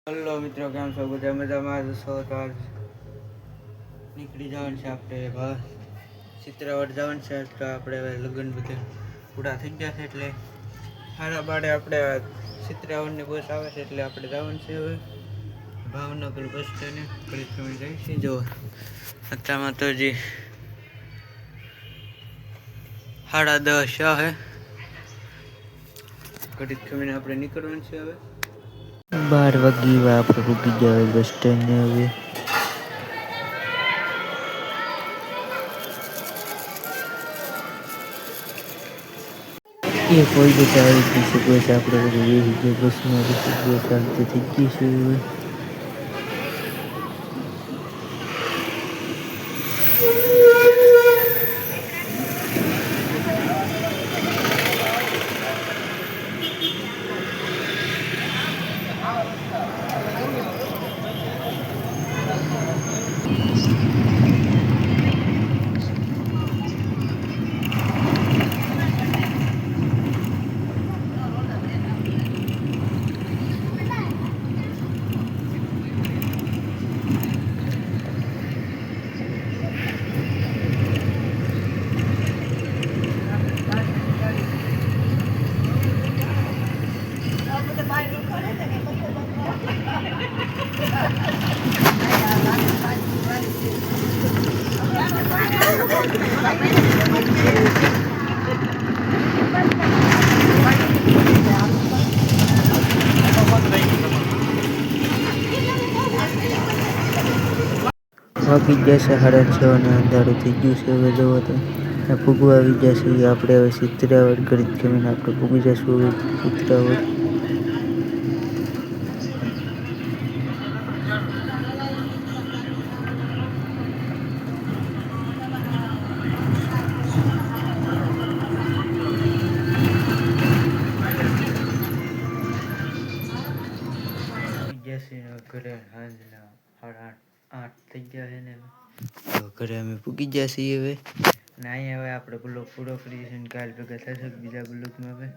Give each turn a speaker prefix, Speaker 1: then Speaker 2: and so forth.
Speaker 1: Hello મિત્રો, કેમ છો? બધા મજામાં છો? તો આજ નીકળી જવાનું છે આપણે ચિત્રાવડ જવાનું છે. તો આપણે હવે લગ્ન બધે પૂરા થઈ ગયા છે એટલે સારા બાડે આપણે ચિત્રાવડની બસ આવે છે એટલે આપણે જવાનું છે હવે ભાવનગર બસ સ્ટેન્ડે. ફરી તમે જાય છે જો અત્યારમાં તો હજી 10:30 હે. ઘડીક ખમીને આપણે નીકળવાનું છે હવે 12 વાગી આપણે પૂગી ગયા બસ સ્ટેન્ડને હવે એક વાગે તો આવી ગઈ છે બસ. આપણે વેહી ગયા બસમાં. બસ હાલતી થઈ ગઈ છે હવે. વાગી ગયા છે 6:30 અને અંધારું થઈ ગયું છે. હવે જોવો તો ફૂગવા આવી ગયા છે. આપણે હવે ચિત્રાવડ ઘડીક ખમીને આપણે ફૂગી જશું હવે ચિત્રાવડ. ઘરે સાંજના 8:30 થઈ ગયા છે ને ઘરે અમે પૂગી ગયા છીએ હવે. અને અહીંયા હવે આપણે બ્લોગ પૂરો કરીએ છીએ. કાલ ભેગા થશે બીજા બ્લોગમાં હવે.